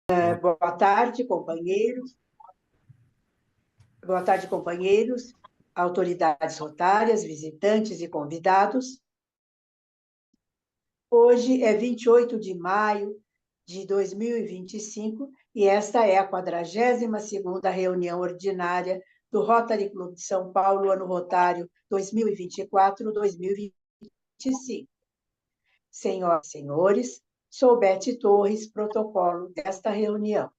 Boa tarde, companheiros. Boa tarde, companheiros, autoridades rotárias, visitantes e convidados. Hoje é 28 de maio de 2025 e esta é a 42ª reunião ordinária do Rotary Clube de São Paulo, ano rotário 2024-2025. Senhoras e senhores, sou Bete Torres, protocolo desta reunião.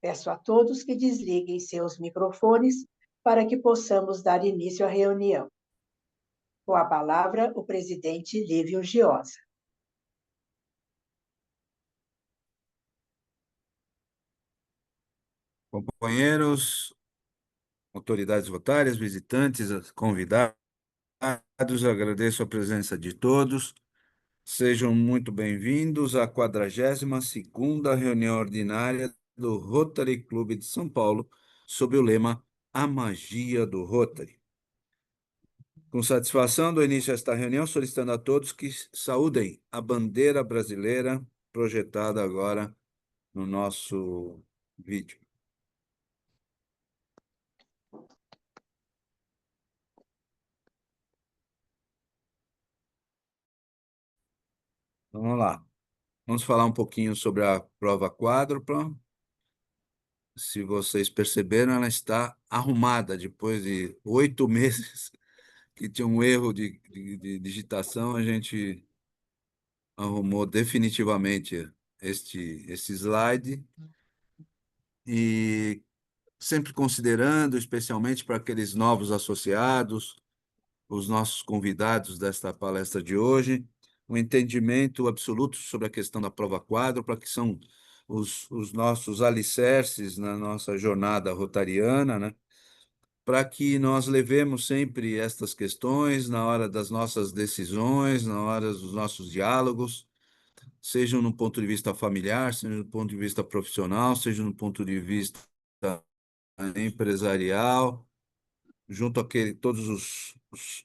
Peço a todos que desliguem seus microfones para que possamos dar início à reunião. Com a palavra, o presidente Lívio Giosa. Companheiros, autoridades rotárias, visitantes, convidados, agradeço a presença de todos. Sejam muito bem-vindos à 42ª reunião ordinária do Rotary Clube de São Paulo, sob o lema A Magia do Rotary. Com satisfação, dou início a esta reunião, solicitando a todos que saúdem a bandeira brasileira projetada agora no nosso vídeo. Vamos lá. Vamos falar um pouquinho sobre a prova quádrupla. Se vocês perceberam, ela está arrumada depois de 8 meses que tinha um erro de digitação. A gente arrumou definitivamente este slide e sempre considerando, especialmente para aqueles novos associados, os nossos convidados desta palestra de hoje, um entendimento absoluto sobre a questão da prova quádrupla, que são os nossos alicerces na nossa jornada rotariana, né? Para que nós levemos sempre estas questões na hora das nossas decisões, na hora dos nossos diálogos, seja no ponto de vista familiar, seja no ponto de vista profissional, seja no ponto de vista empresarial, junto a todos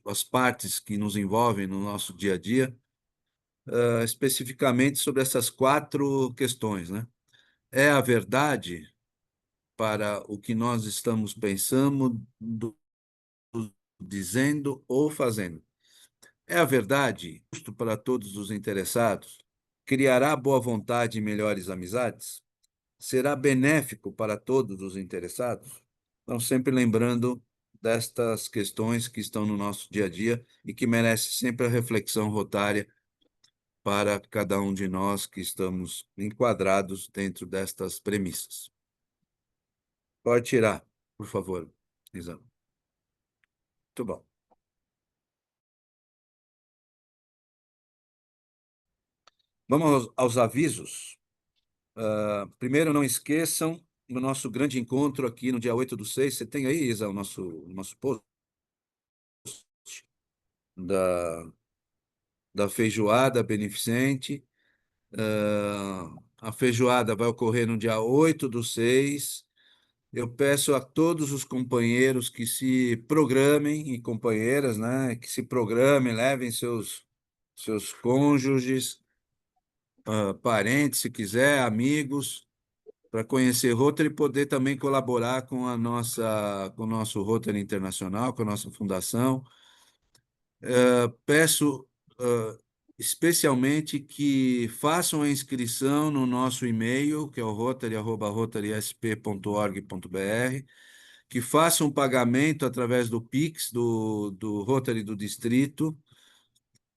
as partes que nos envolvem no nosso dia a dia, especificamente sobre essas 4 questões, né? É a verdade para o que nós estamos pensando, dizendo ou fazendo? É a verdade justo para todos os interessados? Criará boa vontade e melhores amizades? Será benéfico para todos os interessados? Então, sempre lembrando destas questões que estão no nosso dia a dia e que merece sempre a reflexão rotária para cada um de nós que estamos enquadrados dentro destas premissas. Pode tirar, por favor, Isa. Muito bom. Vamos aos avisos. Primeiro, não esqueçam do nosso grande encontro aqui no dia 8/6. Você tem aí, Isa, o nosso post da, da feijoada beneficente. A feijoada vai ocorrer no dia 8/6. Eu peço a todos os companheiros que se programem, e companheiras, né, que se programem, levem seus cônjuges, parentes, se quiser, amigos, para conhecer Rotary e poder também colaborar com com o nosso Rotary Internacional, com a nossa fundação. Peço especialmente que façam a inscrição no nosso e-mail, que é o rotary@rotarysp.org.br, que façam um pagamento através do Pix, do Rotary do Distrito,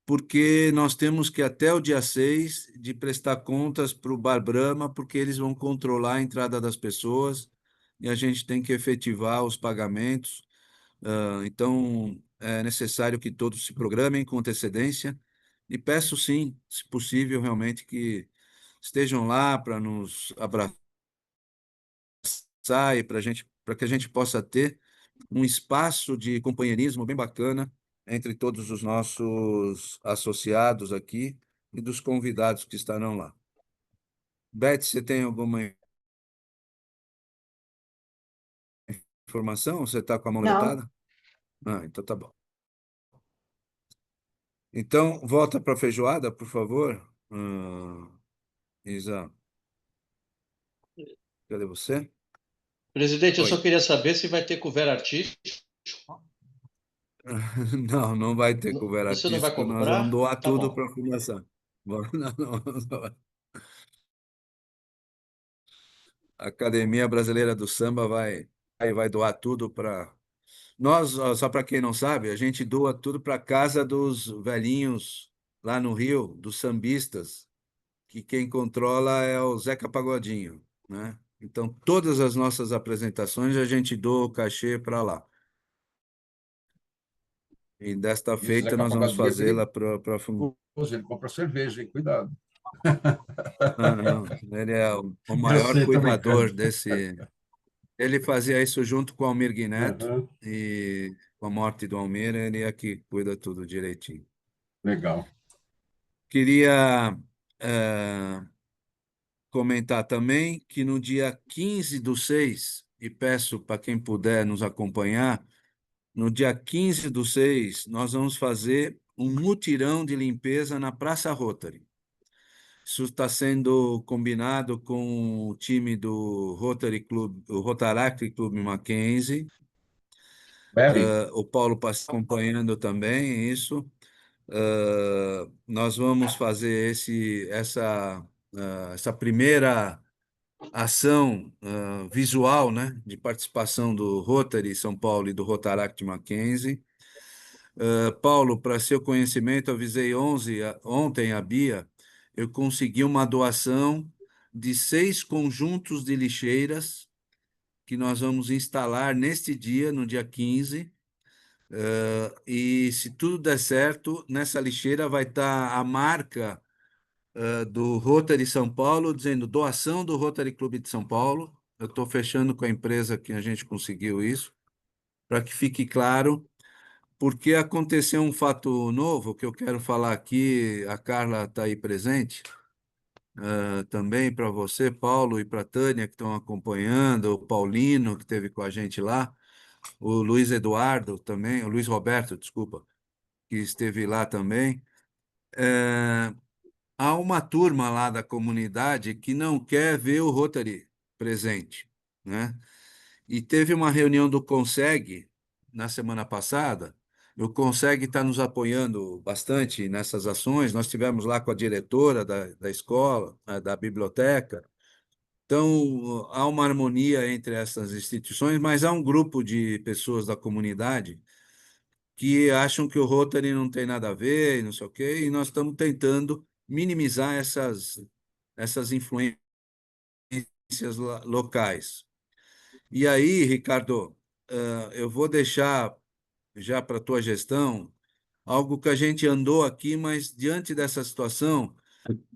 porque nós temos que, até o dia 6, de prestar contas para o Bar Brahma, porque eles vão controlar a entrada das pessoas e a gente tem que efetivar os pagamentos. Então, é necessário que todos se programem com antecedência e peço, sim, se possível, realmente, que estejam lá para nos abraçar e para que a gente possa ter um espaço de companheirismo bem bacana entre todos os nossos associados aqui e dos convidados que estarão lá. Beth, você tem alguma informação? Você está com a mão Não, levantada? Então tá bom. Então, volta para a feijoada, por favor. Isa. Cadê você? Presidente, eu só Oi. queria saber se vai ter cover artístico. Não, não vai ter cover Você não vai artístico, nós vamos comprar? doar Tá tudo bom. para a fundação. Não, não. A Academia Brasileira do Samba vai doar tudo para. Nós, ó, só para quem não sabe, a gente doa tudo para a casa dos velhinhos lá no Rio, dos sambistas, que quem controla é o Zeca Pagodinho, né? Então, todas as nossas apresentações a gente doa o cachê para lá. E desta Isso, feita Zeca nós vamos Pagodinho é fazê-la perigoso, para. ele compra cerveja, hein? Cuidado. Não, não, ele é o Eu maior sei, tô cuidador brincando. desse. Ele fazia isso junto com o Almir Guineto, Aham, e com a morte do Almir, ele é que cuida tudo direitinho. legal. Queria comentar também que no dia 15/6, e peço para quem puder nos acompanhar, no dia 15/6, nós vamos fazer um mutirão de limpeza na Praça Rotary. Isso está sendo combinado com o time do Rotary Club, o Rotaract Club Mackenzie. Larry, O Paulo está acompanhando também isso. Nós vamos fazer essa primeira ação visual, né, de participação do Rotary São Paulo e do Rotaract Mackenzie. Paulo, para seu conhecimento, avisei ontem a Bia, eu consegui uma doação de 6 conjuntos de lixeiras que nós vamos instalar neste dia, no dia 15. E se tudo der certo, nessa lixeira vai estar a marca do Rotary São Paulo, dizendo doação do Rotary Clube de São Paulo. Eu estou fechando com a empresa que a gente conseguiu isso, para que fique claro, porque aconteceu um fato novo que eu quero falar aqui. A Carla está aí presente, também para você, Paulo, e para a Tânia, que estão acompanhando, o Paulino, que esteve com a gente lá, o Luiz Eduardo também, o Luiz Roberto, desculpa, que esteve lá também. Há uma turma lá da comunidade que não quer ver o Rotary presente, né? E teve uma reunião do Conseg na semana passada. O Conseg está nos apoiando bastante nessas ações. Nós tivemos lá com a diretora da escola, da biblioteca. Então, há uma harmonia entre essas instituições, mas há um grupo de pessoas da comunidade que acham que o Rotary não tem nada a ver, e não sei o quê, e nós estamos tentando minimizar essas influências locais. E aí, Ricardo, eu vou deixar já para a tua gestão algo que a gente andou aqui, mas diante dessa situação,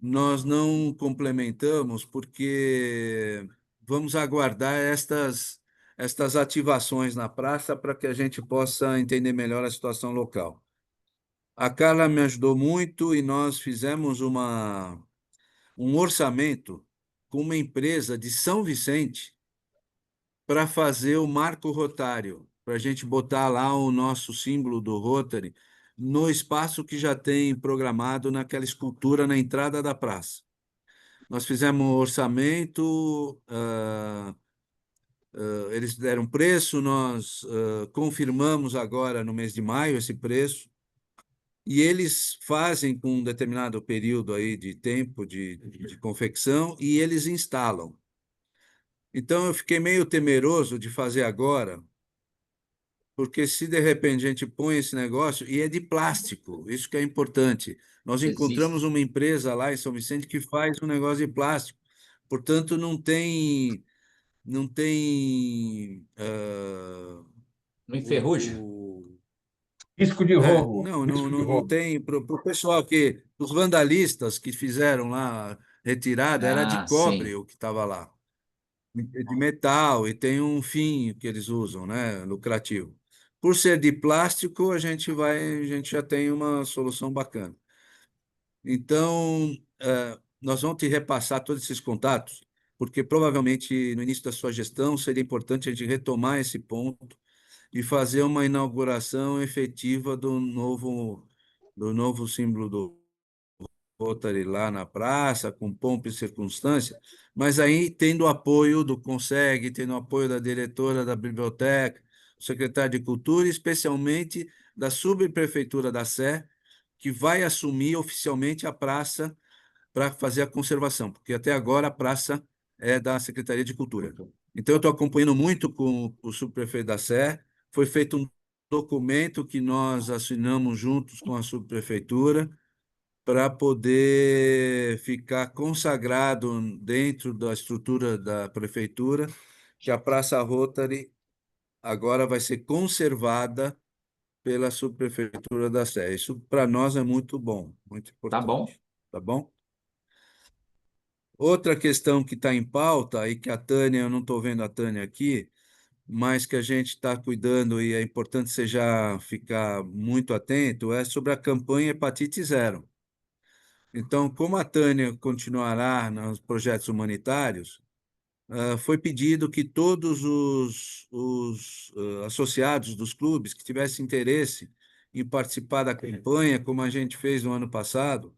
nós não complementamos, porque vamos aguardar estas ativações na praça para que a gente possa entender melhor a situação local. A Carla me ajudou muito e nós fizemos um orçamento com uma empresa de São Vicente para fazer o marco rotário, para a gente botar lá o nosso símbolo do Rotary no espaço que já tem programado naquela escultura na entrada da praça. Nós fizemos um orçamento, eles deram preço, nós confirmamos agora no mês de maio esse preço, e eles fazem com um determinado período aí de tempo de confecção e eles instalam. Então eu fiquei meio temeroso de fazer agora, porque se de repente a gente põe esse negócio, e é de plástico, isso que é importante. Nós encontramos Resiste. uma empresa lá em São Vicente que faz um negócio de plástico, portanto não tem Não enferruja? Risco de roubo, não, não, risco de não, não roubo. tem. Para o pessoal que. Os vandalistas que fizeram lá retirada, era de Ah, cobre sim. o que estava lá, de metal, e tem um fim que eles usam, né? Lucrativo. Por ser de plástico, a gente já tem uma solução bacana. Então, nós vamos te repassar todos esses contatos, porque provavelmente no início da sua gestão seria importante a gente retomar esse ponto e fazer uma inauguração efetiva do novo símbolo do. Rotary lá na praça, com pompa e circunstância, mas aí tendo o apoio do CONSEG, tendo o apoio da diretora da biblioteca, do secretário de Cultura, e especialmente da subprefeitura da Sé, que vai assumir oficialmente a praça para fazer a conservação, porque até agora a praça é da Secretaria de Cultura. Então, eu estou acompanhando muito com o subprefeito da Sé, foi feito um documento que nós assinamos juntos com a subprefeitura, para poder ficar consagrado dentro da estrutura da prefeitura, que a Praça Rotary agora vai ser conservada pela subprefeitura da Sé. Isso para nós é muito bom, muito Tá bom. importante. Tá bom? Outra questão que está em pauta, e que a Tânia, eu não estou vendo a Tânia aqui, mas que a gente está cuidando e é importante você já ficar muito atento, é sobre a campanha Hepatite Zero. Então, como a Tânia continuará nos projetos humanitários, foi pedido que todos os associados dos clubes que tivessem interesse em participar da campanha, como a gente fez no ano passado,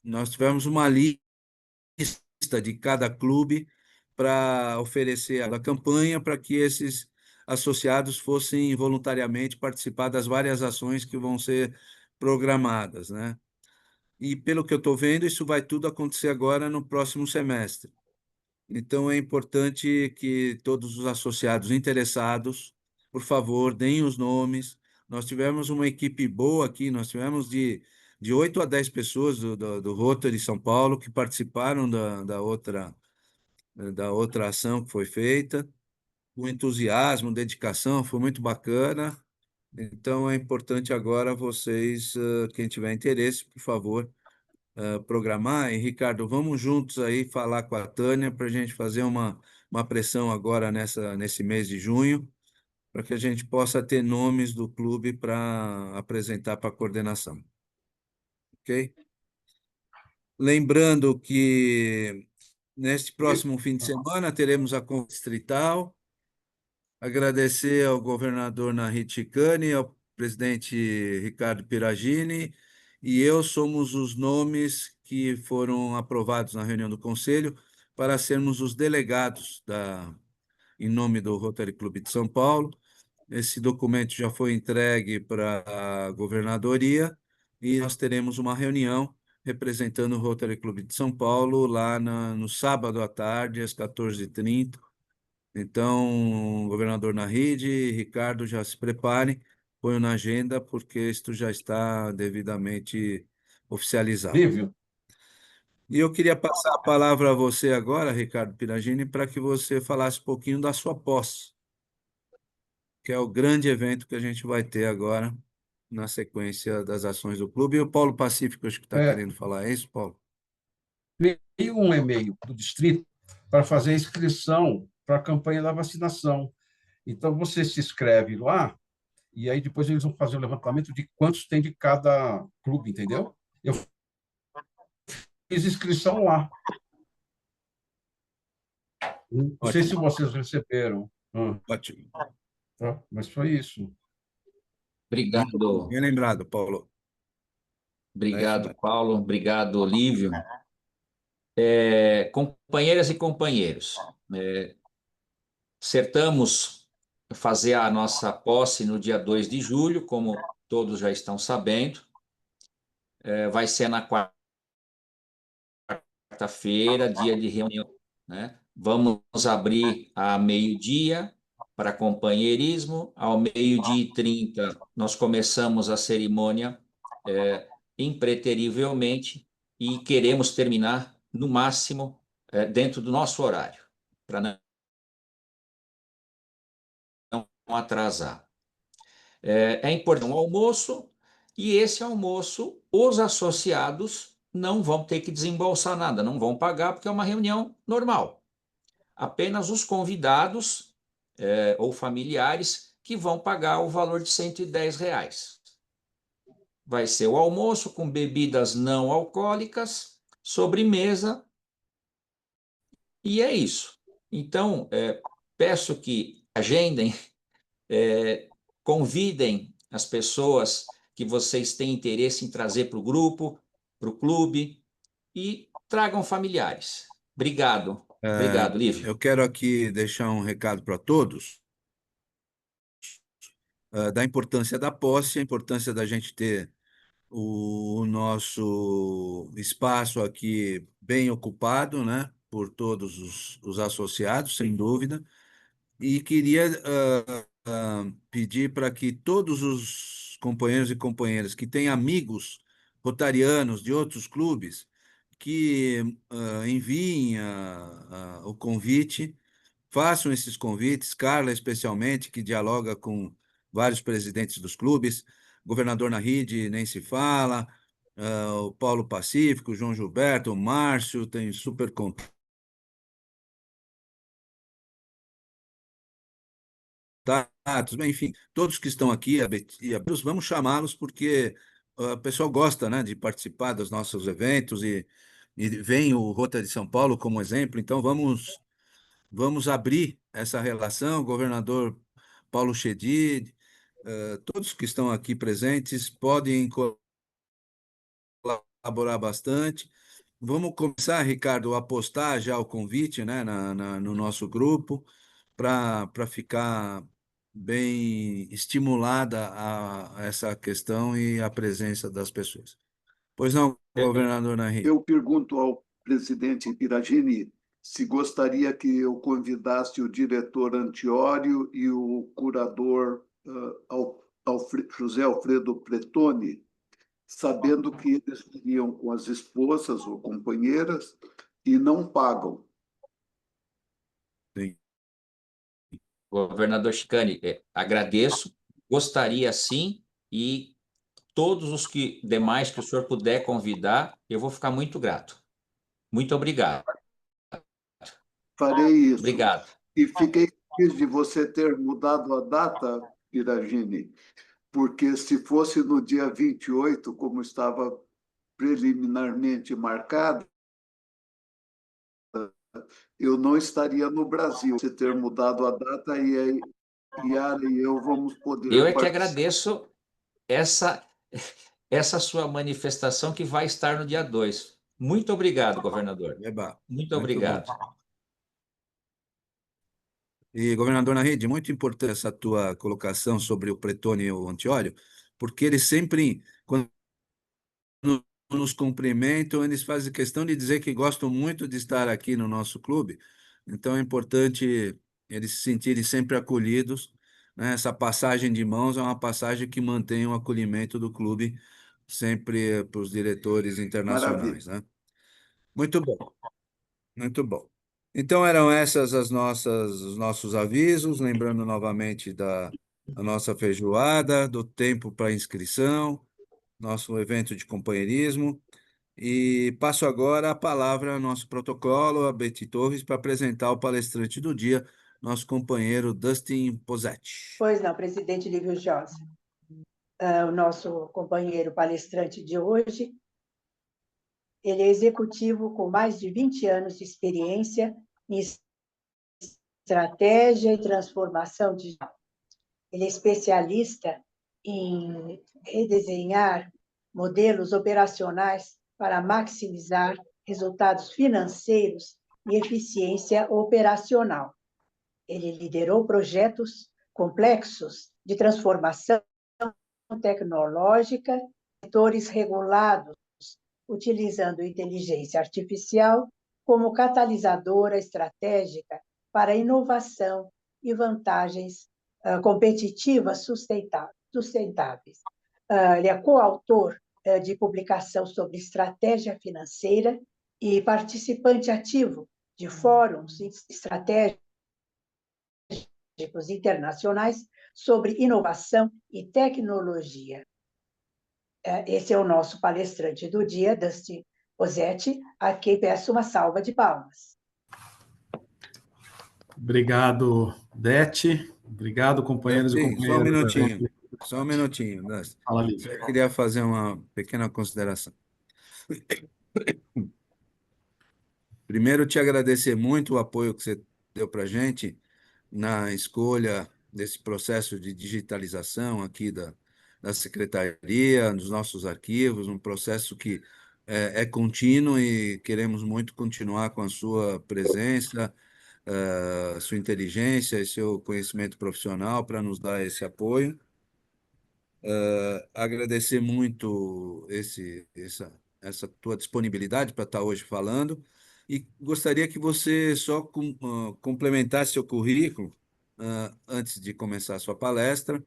nós tivemos uma lista de cada clube para oferecer a campanha para que esses associados fossem voluntariamente participar das várias ações que vão ser programadas, né? E, pelo que eu estou vendo, isso vai tudo acontecer agora no próximo semestre. Então, é importante que todos os associados interessados, por favor, deem os nomes. Nós tivemos uma equipe boa aqui, nós tivemos de 8 a 10 pessoas do Rotary São Paulo que participaram da outra ação que foi feita. O entusiasmo, dedicação, foi muito bacana. Então, é importante agora vocês, quem tiver interesse, por favor, programar. E, Ricardo, vamos juntos aí falar com a Tânia para a gente fazer uma pressão agora nesse mês de junho, para que a gente possa ter nomes do clube para apresentar para a coordenação. Ok? Lembrando que neste próximo fim de semana teremos a Conferência Distrital. Agradecer ao governador Narit Chicane, ao presidente Ricardo Piragini, e eu somos os nomes que foram aprovados na reunião do Conselho para sermos os delegados em nome do Rotary Clube de São Paulo. Esse documento já foi entregue para a governadoria e nós teremos uma reunião representando o Rotary Clube de São Paulo lá no sábado à tarde, às 14h30. Então, governador Naride, Ricardo, já se preparem, ponham na agenda, porque isto já está devidamente oficializado. Lívio, E eu queria passar a palavra a você agora, Ricardo Piragini, para que você falasse um pouquinho da sua posse, que é o grande evento que a gente vai ter agora na sequência das ações do clube. E o Paulo Pacífico, acho que está querendo falar, é isso, Paulo? veio um e-mail do distrito para fazer a inscrição para a campanha da vacinação. Então, você se inscreve lá e aí depois eles vão fazer o levantamento de quantos tem de cada clube, entendeu? Eu fiz inscrição lá. Não sei se vocês receberam. Ótimo. Tá? Mas foi isso. Obrigado. Bem lembrado, Paulo. Obrigado, Paulo. Obrigado, Olívio. Companheiras e companheiros, acertamos fazer a nossa posse no dia 2 de julho, como todos já estão sabendo. Vai ser na quarta-feira, dia de reunião, né? Vamos abrir a meio-dia para companheirismo. Ao 12h30, nós começamos a cerimônia impreterivelmente e queremos terminar, no máximo, dentro do nosso horário, para não atrasar. É importante um almoço, e esse almoço, os associados não vão ter que desembolsar nada, não vão pagar, porque é uma reunião normal. Apenas os convidados ou familiares que vão pagar o valor de R$ 110. Vai ser o almoço com bebidas não alcoólicas, sobremesa, e é isso. Então, peço que agendem, convidem as pessoas que vocês têm interesse em trazer para o grupo, para o clube, e tragam familiares. Obrigado. Obrigado, Lívio. Eu quero aqui deixar um recado para todos, da importância da posse, a importância da gente ter o nosso espaço aqui bem ocupado, né, por todos os associados, sem dúvida, e queria pedir para que todos os companheiros e companheiras que têm amigos rotarianos de outros clubes, que enviem o convite, façam esses convites, Carla especialmente, que dialoga com vários presidentes dos clubes, governador Naride nem se fala, o Paulo Pacífico, o João Gilberto, o Márcio, tem super contatos, enfim, todos que estão aqui, vamos chamá-los porque o pessoal gosta, né, de participar dos nossos eventos e vem o Rotary de São Paulo como exemplo, então vamos abrir essa relação, o governador Paulo Chedid, todos que estão aqui presentes podem colaborar bastante. Vamos começar, Ricardo, a postar já o convite, né, no nosso grupo, para ficar bem estimulada a essa questão e a presença das pessoas. Pois não, governador Narri? Eu pergunto ao presidente Piragini se gostaria que eu convidasse o diretor Antiório e o curador José Alfredo Pretoni, sabendo que eles viriam com as esposas ou companheiras e não pagam. Sim. Governador Chicane, agradeço, gostaria sim, e todos os demais que o senhor puder convidar, eu vou ficar muito grato. Muito obrigado. Farei isso. Obrigado. E fiquei feliz de você ter mudado a data, Piragini, porque se fosse no dia 28, como estava preliminarmente marcado, eu não estaria no Brasil. Você ter mudado a data e aí Yara e eu vamos poder Eu é que participar. agradeço essa sua manifestação que vai estar no dia 2. Muito obrigado, governador. Eba, Muito muito obrigado. bom. E, governador Naride, muito importante essa tua colocação sobre o Pretone e o Antióleo, porque eles sempre, quando nos cumprimentam, eles fazem questão de dizer que gostam muito de estar aqui no nosso clube. Então é importante eles se sentirem sempre acolhidos, né? Essa passagem de mãos é uma passagem que mantém o acolhimento do clube sempre para os diretores internacionais, Maravilha. né? Muito bom, muito bom. Então eram essas os nossos avisos, lembrando novamente da nossa feijoada, do tempo para inscrição, nosso evento de companheirismo. E passo agora a palavra ao nosso protocolo, a Betty Torres, para apresentar o palestrante do dia, nosso companheiro Dustin Posetti. Pois não, presidente Lívio Josa. O nosso companheiro palestrante de hoje, ele é executivo com mais de 20 anos de experiência em estratégia e transformação digital. Ele é especialista em redesenhar modelos operacionais para maximizar resultados financeiros e eficiência operacional. Ele liderou projetos complexos de transformação tecnológica em setores regulados, utilizando inteligência artificial como catalisadora estratégica para inovação e vantagens competitivas sustentáveis. Ele é coautor de publicação sobre estratégia financeira e participante ativo de fóruns estratégicos internacionais sobre inovação e tecnologia. Esse é o nosso palestrante do dia, Dustin Posetti, a quem peço uma salva de palmas. Obrigado, Beth. Obrigado, companheiros e Sim, companheiras. só um minutinho, Dustin. Fala, Lívio. Eu queria fazer uma pequena consideração. Primeiro, te agradecer muito o apoio que você deu para a gente na escolha desse processo de digitalização aqui da secretaria, nos nossos arquivos, um processo que é contínuo e queremos muito continuar com a sua presença, sua inteligência e seu conhecimento profissional para nos dar esse apoio. Agradecer muito essa tua disponibilidade para estar hoje falando e gostaria que você só complementasse seu currículo antes de começar a sua palestra,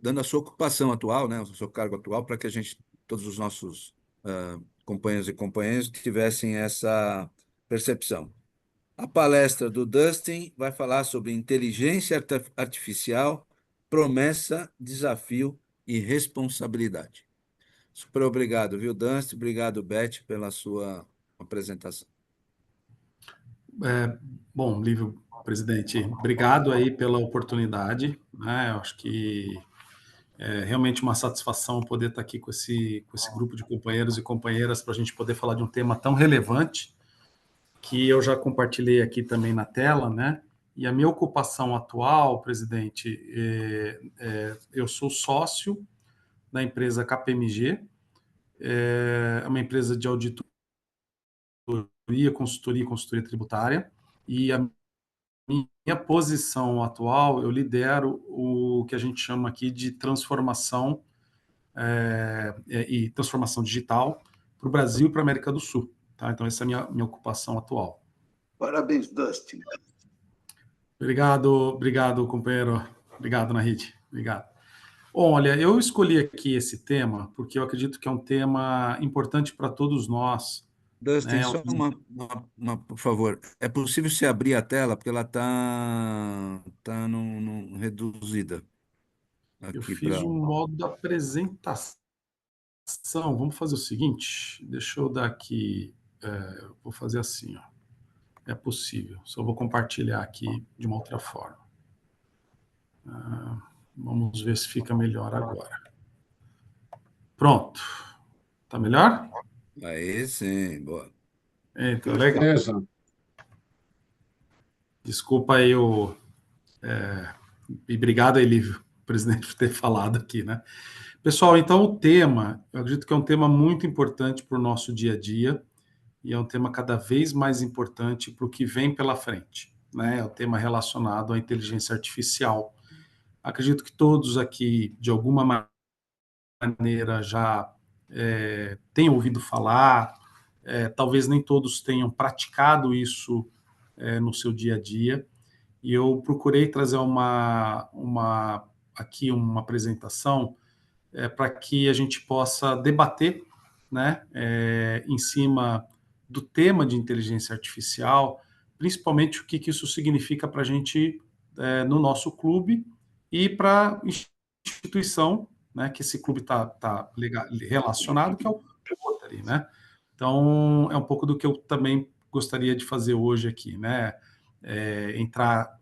dando a sua ocupação atual, né, o seu cargo atual, para que todos os nossos companheiros e companheiras tivessem essa percepção. A palestra do Dustin vai falar sobre inteligência artificial, promessa, desafio e responsabilidade. Super obrigado, viu, Dustin? Obrigado, Beth, pela sua apresentação. Bom, Lívio, presidente, obrigado aí pela oportunidade, né? Eu acho que é realmente uma satisfação poder estar aqui com esse grupo de companheiros e companheiras para a gente poder falar de um tema tão relevante que eu já compartilhei aqui também na tela, né? E a minha ocupação atual, presidente, eu sou sócio da empresa KPMG, é uma empresa de auditoria, consultoria e consultoria tributária, e a minha posição atual, eu lidero o que a gente chama aqui de transformação e transformação digital para o Brasil e para a América do Sul. Tá? Então, essa é a minha ocupação atual. Parabéns, Dustin. Obrigado, companheiro. Obrigado, Nahid. Obrigado. Bom, olha, eu escolhi aqui esse tema porque eu acredito que é um tema importante para todos nós. Dustin, Né? só por favor. É possível você abrir a tela, porque ela está reduzida. Eu Aqui fiz um modo apresentação. Vamos fazer o seguinte, deixa eu dar aqui, vou fazer assim, ó. É possível, só vou compartilhar aqui de uma outra forma. Vamos ver se fica melhor agora. Pronto. Tá melhor? Aí sim, boa. Então, legal. Desculpa aí e obrigado aí, Lívio, presidente, por ter falado aqui, né? Pessoal, então o tema, eu acredito que é um tema muito importante para o nosso dia a dia e é um tema cada vez mais importante para o que vem pela frente, né? É o tema relacionado à inteligência artificial. Acredito que todos aqui, de alguma maneira, já tenham ouvido falar, talvez nem todos tenham praticado isso no seu dia a dia, e eu procurei trazer aqui uma apresentação para que a gente possa debater, né, em cima do tema de inteligência artificial, principalmente o que isso significa para a gente no nosso clube e para a instituição, né, que esse clube está relacionado, que é o Rotary, né? Então, é um pouco do que eu também gostaria de fazer hoje aqui, né? Entrar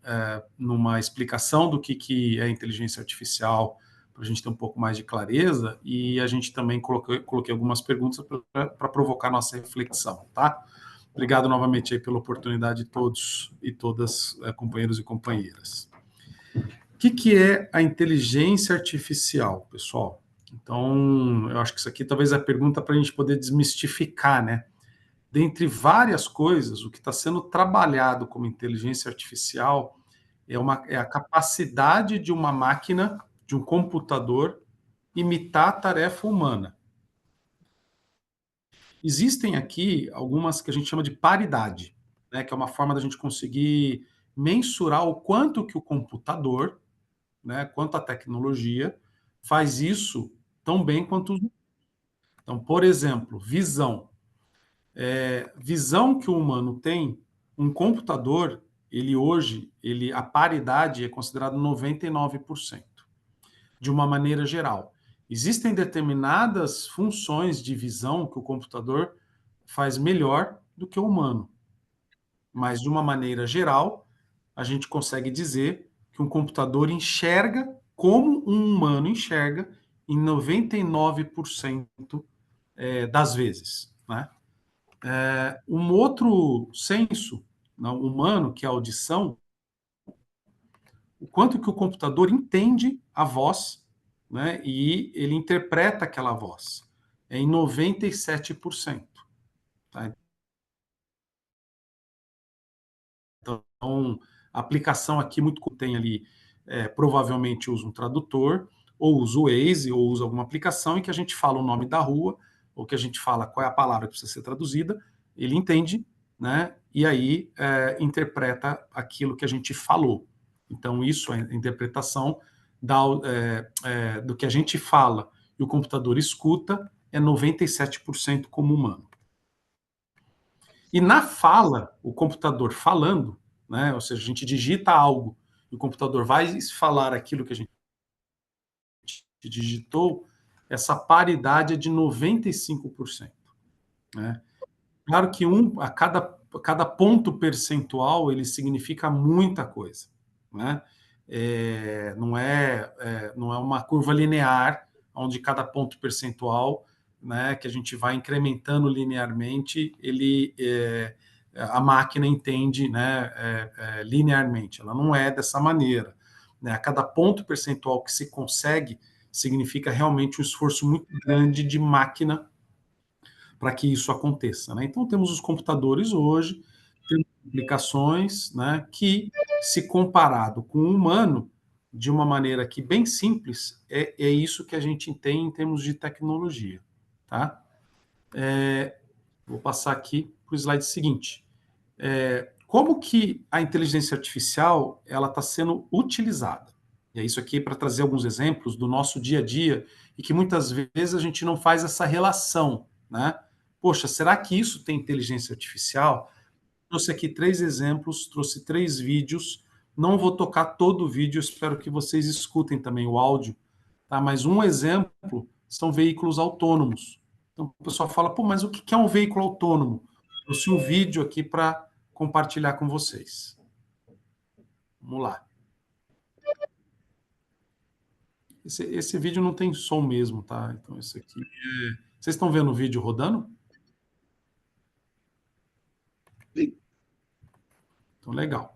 numa explicação do que é inteligência artificial, para a gente ter um pouco mais de clareza, e a gente também coloquei algumas perguntas para provocar nossa reflexão, tá? Obrigado novamente aí pela oportunidade de todos e todas, companheiros e companheiras. O que é a inteligência artificial, pessoal? Então, eu acho que isso aqui talvez é a pergunta para a gente poder desmistificar, né? Dentre várias coisas, o que está sendo trabalhado como inteligência artificial é a capacidade de uma máquina, de um computador, imitar a tarefa humana. Existem aqui algumas que a gente chama de paridade, né, que é uma forma da gente conseguir mensurar o quanto que o computador, né, quanto a tecnologia, faz isso tão bem quanto os. Então, por exemplo, visão. Visão que o humano tem, um computador, a paridade é considerada 99%, de uma maneira geral. Existem determinadas funções de visão que o computador faz melhor do que o humano. Mas, de uma maneira geral, a gente consegue dizer que um computador enxerga como um humano enxerga em 99% das vezes, né? Um outro senso humano, que é a audição, o quanto que o computador entende a voz, né, e ele interpreta aquela voz. É em 97%. Tá? Então, a aplicação aqui muito tem ali, provavelmente usa um tradutor, ou usa o Waze, ou usa alguma aplicação em que a gente fala o nome da rua, ou que a gente fala qual é a palavra que precisa ser traduzida, ele entende, né? E aí interpreta aquilo que a gente falou. Então, isso é a interpretação do que a gente fala e o computador escuta, é 97% como humano. E na fala, o computador falando, né, ou seja, a gente digita algo e o computador vai falar aquilo que a gente digitou, essa paridade é de 95%. Né? Claro que cada ponto percentual ele significa muita coisa. Né? Não é uma curva linear, onde cada ponto percentual, né, que a gente vai incrementando linearmente, a máquina entende, né, linearmente. Ela não é dessa maneira. Né? A cada ponto percentual que se consegue significa realmente um esforço muito grande de máquina para que isso aconteça. Né? Então, temos os computadores hoje, temos aplicações, né, que, se comparado com o humano, de uma maneira que bem simples, é isso que a gente tem em termos de tecnologia. Tá? Vou passar aqui para o slide seguinte. Como que a inteligência artificial ela está sendo utilizada? E é isso aqui para trazer alguns exemplos do nosso dia a dia e que muitas vezes a gente não faz essa relação, né? Poxa, será que isso tem inteligência artificial? Trouxe aqui 3 exemplos, trouxe 3 vídeos. Não vou tocar todo o vídeo, espero que vocês escutem também o áudio. Tá? Mas um exemplo são veículos autônomos. Então o pessoal fala, pô, mas o que é um veículo autônomo? Trouxe um vídeo aqui para compartilhar com vocês. Vamos lá. Esse vídeo não tem som mesmo, tá? Então esse aqui Vocês estão vendo o vídeo rodando? Sim. Então, legal.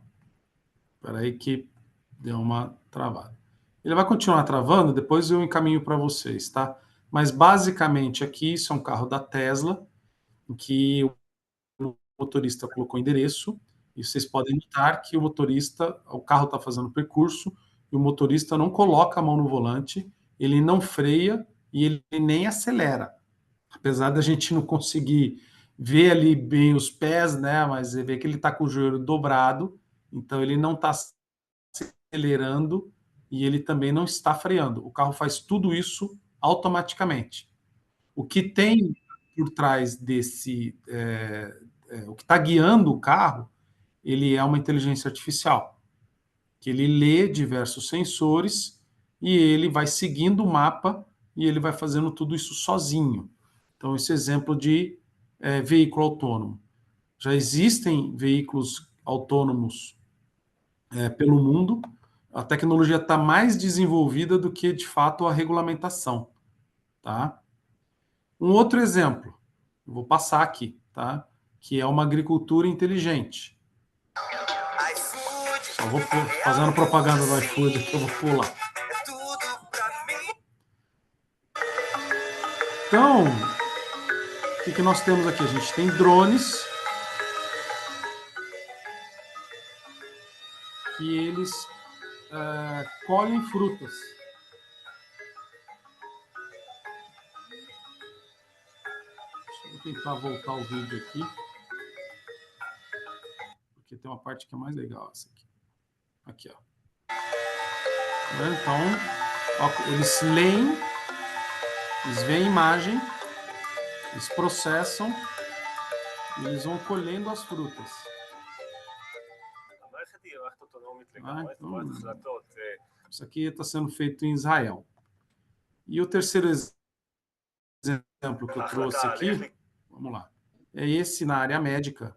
Espera aí que deu uma travada. Ele vai continuar travando, depois eu encaminho para vocês, tá? Mas, basicamente, aqui, isso é um carro da Tesla, em que o motorista colocou endereço, e vocês podem notar que o carro está fazendo percurso, e o motorista não coloca a mão no volante, ele não freia e ele nem acelera. Apesar da gente não conseguir ver ali bem os pés, né? Mas você vê que ele está com o joelho dobrado, então ele não está acelerando e ele também não está freando. O carro faz tudo isso automaticamente. O que tem por trás o que está guiando o carro, ele é uma inteligência artificial, que ele lê diversos sensores e ele vai seguindo o mapa e ele vai fazendo tudo isso sozinho. Então, esse exemplo de veículo autônomo. Já existem veículos autônomos pelo mundo, a tecnologia está mais desenvolvida do que, de fato, a regulamentação. Tá? Um outro exemplo, vou passar aqui, tá? Que é uma agricultura inteligente. Só vou fazendo propaganda do iFood que eu vou pular. Então, o que nós temos aqui? A gente tem drones que eles colhem frutas. Deixa eu tentar voltar o vídeo aqui, porque tem uma parte que é mais legal essa aqui. Aqui, ó. Então, ó, eles leem, eles veem a imagem, eles processam e eles vão colhendo as frutas. Então, isso aqui está sendo feito em Israel. E o terceiro exemplo que eu trouxe aqui, vamos lá, é esse na área médica,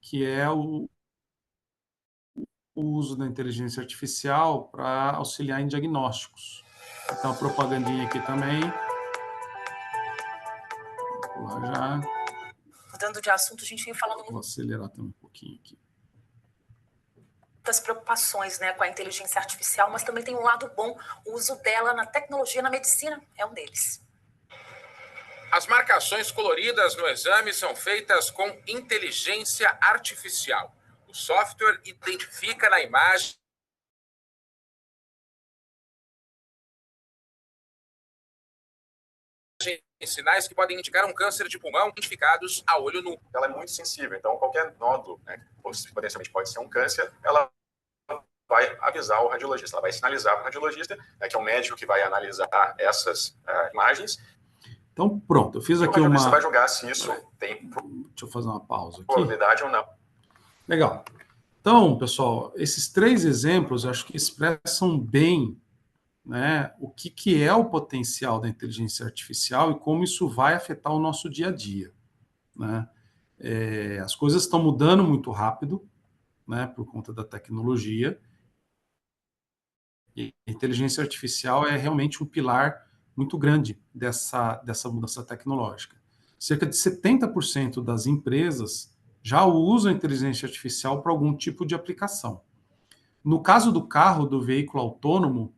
que é o uso da inteligência artificial para auxiliar em diagnósticos. Então, a propagandinha aqui também. Vou lá já. Mudando de assunto, a gente vem falando muito. Vou acelerar também um pouquinho aqui. muitas preocupações, né, com a inteligência artificial, mas também tem um lado bom. O uso dela na tecnologia, na medicina, é um deles. As marcações coloridas no exame são feitas com inteligência artificial. O software identifica na imagem sinais que podem indicar um câncer de pulmão identificados a olho nu. Ela é muito sensível, então qualquer nódulo, né, potencialmente pode ser um câncer, ela vai avisar o radiologista, ela vai sinalizar para o radiologista, né, que é o médico que vai analisar essas imagens. Então, pronto, eu fiz aqui uma... O radiolista uma... vai julgar se isso tem... Deixa eu fazer uma pausa aqui. Probabilidade ou não. Legal. Então, pessoal, esses 3 exemplos, eu acho que expressam bem, né, o que é o potencial da inteligência artificial e como isso vai afetar o nosso dia a dia, né? As coisas estão mudando muito rápido, né, por conta da tecnologia, e a inteligência artificial é realmente um pilar muito grande dessa mudança tecnológica. Cerca de 70% das empresas já usam a inteligência artificial para algum tipo de aplicação. No caso do carro, do veículo autônomo,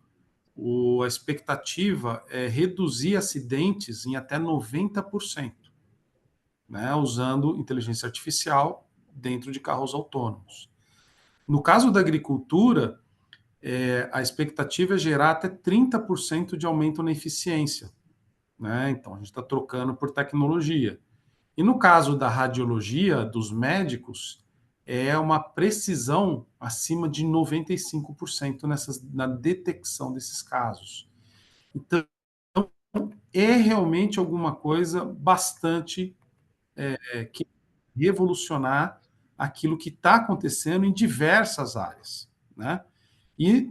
a expectativa é reduzir acidentes em até 90%, né, usando inteligência artificial dentro de carros autônomos. No caso da agricultura, a expectativa é gerar até 30% de aumento na eficiência, né? Então, a gente está trocando por tecnologia. E no caso da radiologia, dos médicos, é uma precisão acima de 95% na detecção desses casos. Então, é realmente alguma coisa bastante que revolucionar aquilo que está acontecendo em diversas áreas, né? E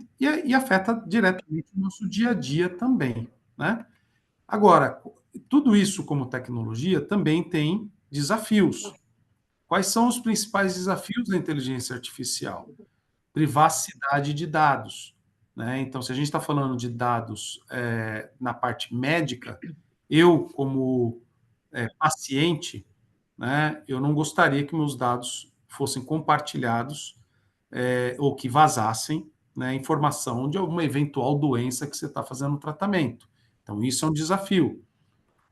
afeta diretamente o nosso dia a dia também, né? Agora, tudo isso como tecnologia também tem desafios. Quais são os principais desafios da inteligência artificial? Privacidade de dados, né? Então, se a gente está falando de dados na parte médica, eu, como paciente, né, eu não gostaria que meus dados fossem compartilhados ou que vazassem, né, informação de alguma eventual doença que você está fazendo tratamento. Então, isso é um desafio.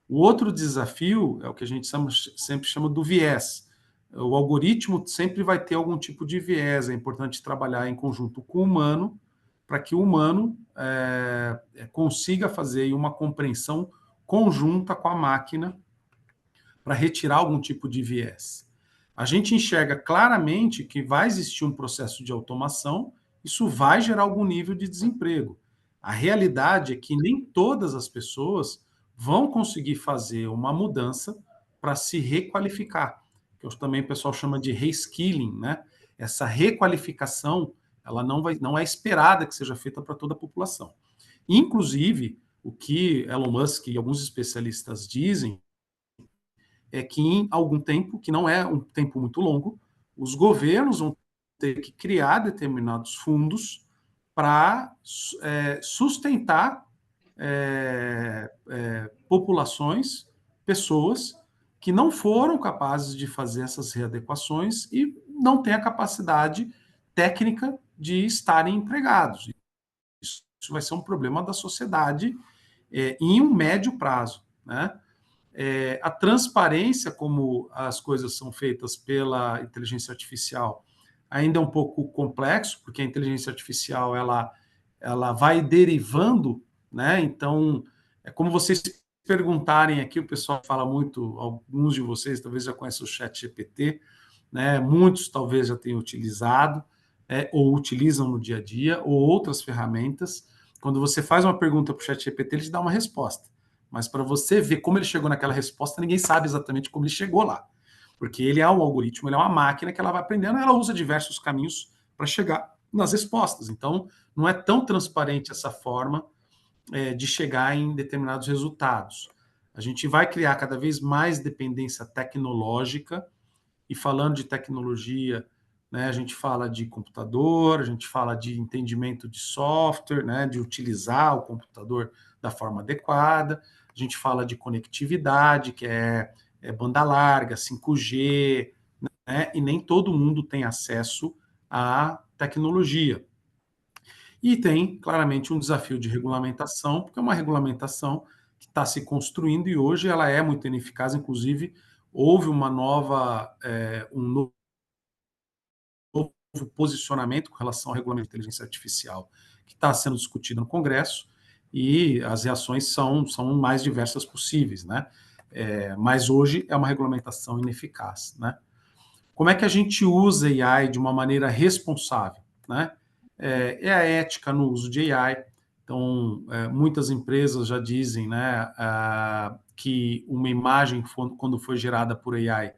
O outro desafio é o que a gente sempre chama do viés. O algoritmo sempre vai ter algum tipo de viés. É importante trabalhar em conjunto com o humano para que o humano consiga fazer uma compreensão conjunta com a máquina para retirar algum tipo de viés. A gente enxerga claramente que vai existir um processo de automação, isso vai gerar algum nível de desemprego. A realidade é que nem todas as pessoas vão conseguir fazer uma mudança para se requalificar, que também o pessoal chama de reskilling, né? Essa requalificação, ela não é esperada que seja feita para toda a população. Inclusive, o que Elon Musk e alguns especialistas dizem é que em algum tempo, que não é um tempo muito longo, os governos vão ter que criar determinados fundos para sustentar populações, pessoas que não foram capazes de fazer essas readequações e não têm a capacidade técnica de estarem empregados. Isso vai ser um problema da sociedade em um médio prazo, né? A transparência, como as coisas são feitas pela inteligência artificial, ainda é um pouco complexo, porque a inteligência artificial ela vai derivando, né? Então, é como vocês perguntarem aqui, o pessoal fala muito, alguns de vocês talvez já conheçam o ChatGPT, né? Muitos talvez já tenham utilizado, ou utilizam no dia a dia, ou outras ferramentas. Quando você faz uma pergunta para o ChatGPT, ele te dá uma resposta. Mas para você ver como ele chegou naquela resposta, ninguém sabe exatamente como ele chegou lá. Porque ele é um algoritmo, ele é uma máquina que ela vai aprendendo, ela usa diversos caminhos para chegar nas respostas. Então, não é tão transparente essa forma de chegar em determinados resultados. A gente vai criar cada vez mais dependência tecnológica, e falando de tecnologia, né, a gente fala de computador, a gente fala de entendimento de software, né, de utilizar o computador da forma adequada, a gente fala de conectividade, que é banda larga, 5G, né, e nem todo mundo tem acesso a tecnologia. E tem, claramente, um desafio de regulamentação, porque é uma regulamentação que está se construindo e hoje ela é muito ineficaz, inclusive houve um novo posicionamento com relação ao regulamento de inteligência artificial que está sendo discutido no Congresso e as reações são mais diversas possíveis, né? Mas hoje é uma regulamentação ineficaz, né? Como é que a gente usa AI de uma maneira responsável, né? É a ética no uso de AI. Então, muitas empresas já dizem, né, que uma imagem, quando foi gerada por AI,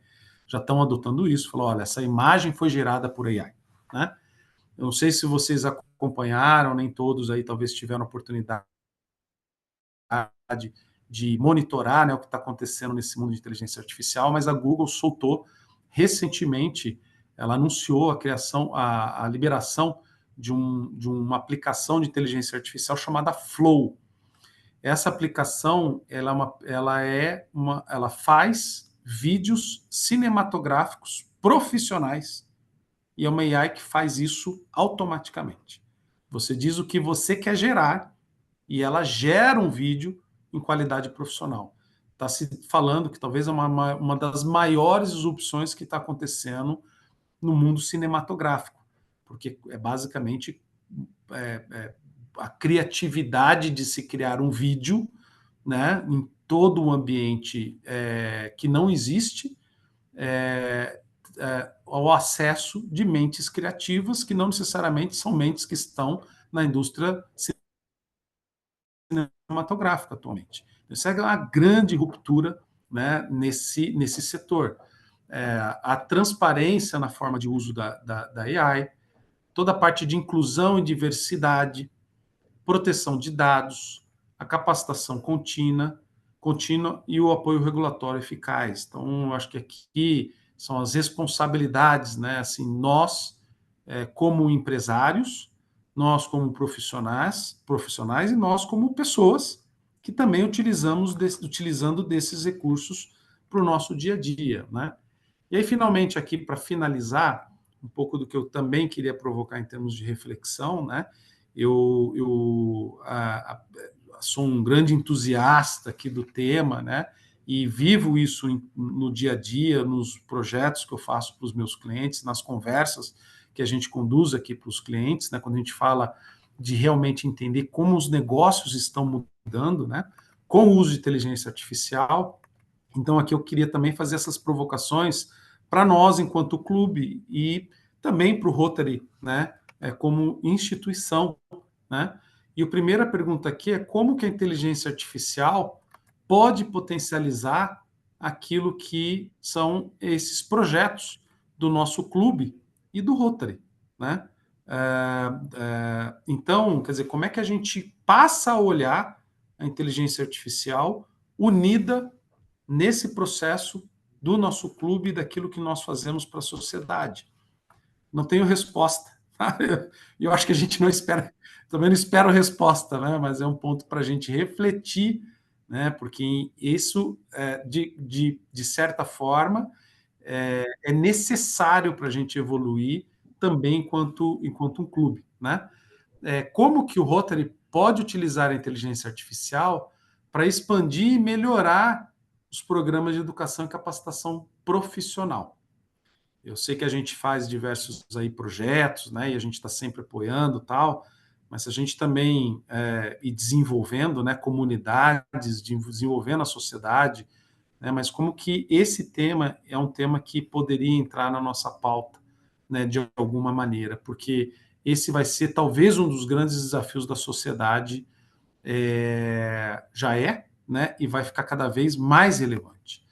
já estão adotando isso, falou, olha, essa imagem foi gerada por AI, né? Eu não sei se vocês acompanharam, nem todos aí talvez tiveram oportunidade de monitorar, né, o que está acontecendo nesse mundo de inteligência artificial, mas a Google soltou recentemente, ela anunciou a criação, a liberação de uma aplicação de inteligência artificial chamada Flow. Essa aplicação, ela faz vídeos cinematográficos profissionais e é uma AI que faz isso automaticamente. Você diz o que você quer gerar e ela gera um vídeo em qualidade profissional. Está se falando que talvez é uma das maiores disrupções que está acontecendo no mundo cinematográfico, porque é basicamente a criatividade de se criar um vídeo, né, em todo o ambiente que não existe, ao acesso de mentes criativas que não necessariamente são mentes que estão na indústria cinematográfica atualmente. Isso é uma grande ruptura, né, nesse setor. A transparência na forma de uso da AI, toda a parte de inclusão e diversidade, proteção de dados, a capacitação contínua e o apoio regulatório eficaz. Então, eu acho que aqui são as responsabilidades, né? Assim, nós, como empresários, nós como profissionais e nós como pessoas que também utilizando desses recursos para o nosso dia a dia, né? E aí, finalmente, aqui, para finalizar, um pouco do que eu também queria provocar em termos de reflexão, né? Eu sou um grande entusiasta aqui do tema, né? E vivo isso no dia a dia, nos projetos que eu faço para os meus clientes, nas conversas que a gente conduz aqui para os clientes, né? Quando a gente fala de realmente entender como os negócios estão mudando, né? Com o uso de inteligência artificial. Então, aqui eu queria também fazer essas provocações para nós, enquanto clube, e também para o Rotary, né? Como instituição, né? E a primeira pergunta aqui é como que a inteligência artificial pode potencializar aquilo que são esses projetos do nosso clube e do Rotary, né? Então, quer dizer, como é que a gente passa a olhar a inteligência artificial unida nesse processo do nosso clube e daquilo que nós fazemos para a sociedade? Não tenho resposta. Eu acho que a gente não espera, também não espero resposta, né? Mas é um ponto para a gente refletir, né? Porque isso, de certa forma, é necessário para a gente evoluir também enquanto um clube, né? Como que o Rotary pode utilizar a inteligência artificial para expandir e melhorar os programas de educação e capacitação profissional? Eu sei que a gente faz diversos aí projetos, né, e a gente está sempre apoiando tal, mas a gente também ir desenvolvendo, né, comunidades, desenvolvendo a sociedade, né, mas como que esse tema é um tema que poderia entrar na nossa pauta, né, de alguma maneira, porque esse vai ser talvez um dos grandes desafios da sociedade, já né, e vai ficar cada vez mais relevante.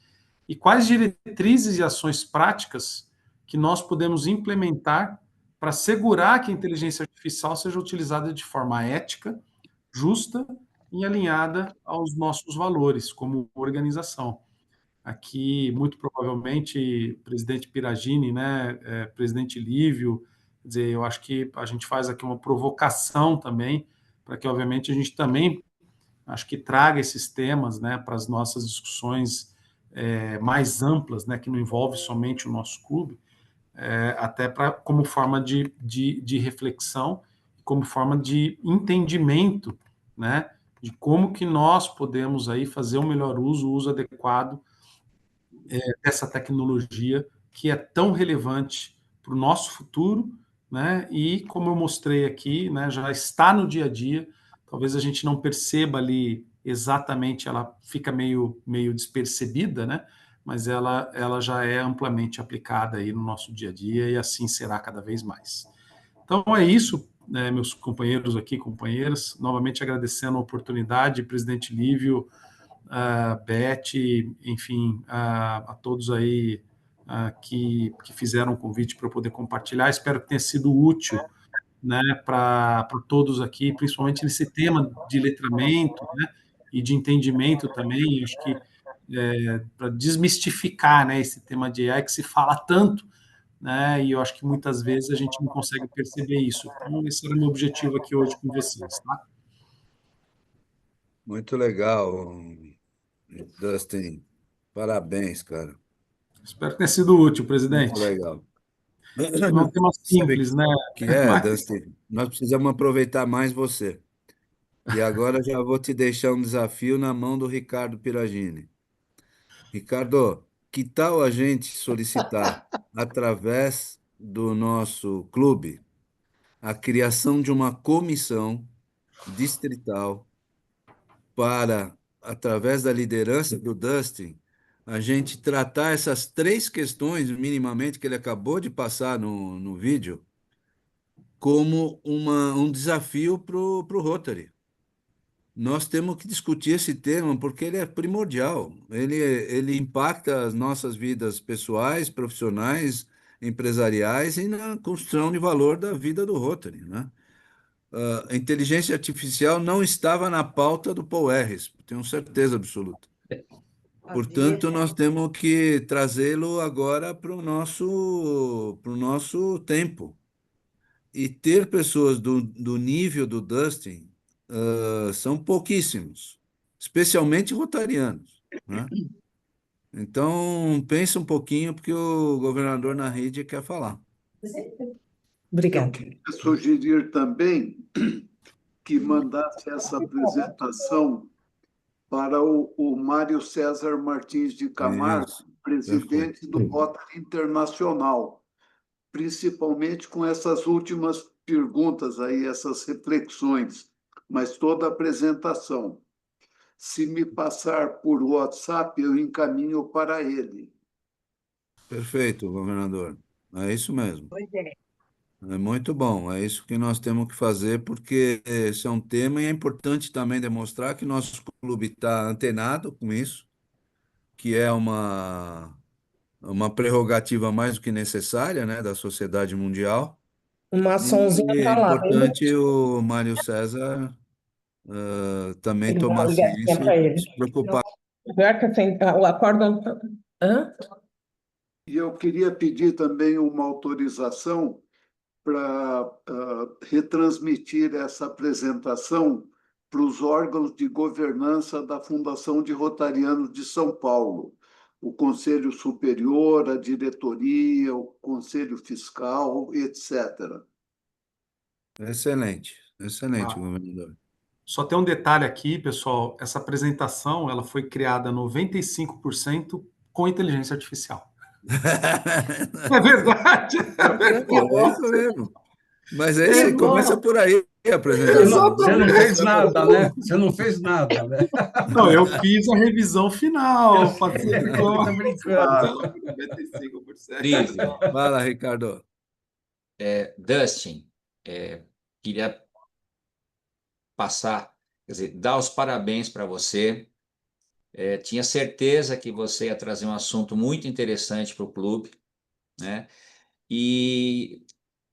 E quais diretrizes e ações práticas que nós podemos implementar para assegurar que a inteligência artificial seja utilizada de forma ética, justa e alinhada aos nossos valores como organização. Aqui, muito provavelmente, presidente Piragini, né, presidente Lívio, quer dizer, eu acho que a gente faz aqui uma provocação também, para que, obviamente, a gente também, acho que traga esses temas, né, para as nossas discussões mais amplas, né, que não envolve somente o nosso clube, até como forma de reflexão, como forma de entendimento, né, de como que nós podemos aí fazer o melhor uso, o uso adequado dessa tecnologia que é tão relevante para o nosso futuro, né? E como eu mostrei aqui, né, já está no dia a dia. Talvez a gente não perceba ali exatamente, ela fica meio despercebida, né? Mas ela já é amplamente aplicada aí no nosso dia a dia e assim será cada vez mais. Então é isso, né, meus companheiros aqui, companheiras, novamente agradecendo a oportunidade, presidente Lívio, Beth, enfim, a todos aí que fizeram o convite para eu poder compartilhar. Espero que tenha sido útil, né, para todos aqui, principalmente nesse tema de letramento, né, e de entendimento também. Acho que para desmistificar, né, esse tema de AI que se fala tanto, né, e eu acho que muitas vezes a gente não consegue perceber isso. Então, esse era o meu objetivo aqui hoje com vocês, tá? Muito legal, Dustin. Parabéns, cara. Espero que tenha sido útil, Muito presidente. legal. Não é um tema Sabe simples, né? que é, Mas, Dustin? Nós precisamos aproveitar mais você. E agora já vou te deixar um desafio na mão do Ricardo Piragini. Ricardo, que tal a gente solicitar, através do nosso clube, a criação de uma comissão distrital para, através da liderança do Dustin, a gente tratar essas três questões, minimamente, que ele acabou de passar no vídeo, como um desafio para o Rotary. Nós temos que discutir esse tema porque ele é primordial. Ele impacta as nossas vidas pessoais, profissionais, empresariais e na construção de valor da vida do Rotary, né? A inteligência artificial não estava na pauta do Paul Harris, tenho certeza absoluta. Portanto, nós temos que trazê-lo agora para o nosso tempo. E ter pessoas do nível do Dustin são pouquíssimos, especialmente rotarianos, né? Então, pensa um pouquinho, porque o governador Naride quer falar. Obrigado. Eu queria sugerir também que mandasse essa apresentação para o Mário César Martins de Camargo, presidente do Rotary Internacional, principalmente com essas últimas perguntas aí, essas reflexões, mas toda a apresentação. Se me passar por WhatsApp, eu encaminho para ele. Perfeito, governador. É isso mesmo. É muito bom, é isso que nós temos que fazer, porque esse é um tema e é importante também demonstrar que nosso clube está antenado com isso, que é uma prerrogativa mais do que necessária, né, da sociedade mundial. Uma açãozinha E é tá lá, bem importante o Mário César também Tem que dar uma tomar ligadinha ciência para e ele. se preocupar. Pior que o acórdão. Hã? E eu queria pedir também uma autorização para retransmitir essa apresentação para os órgãos de governança da Fundação de Rotarianos de São Paulo, o Conselho Superior, a diretoria, o Conselho Fiscal, etc. Excelente, excelente, governador. Só tem um detalhe aqui, pessoal, essa apresentação ela foi criada 95% com inteligência artificial. É verdade. É isso mesmo. Mas é isso aí, começa por aí a apresentação. Você não fez nada, né? Você não fez nada, né? Não, eu fiz a revisão final. Estou brincando. 95%. Lívio. Fala, Ricardo. Dustin, queria passar, quer dizer, dar os parabéns para você. Tinha certeza que você ia trazer um assunto muito interessante para o clube, né? E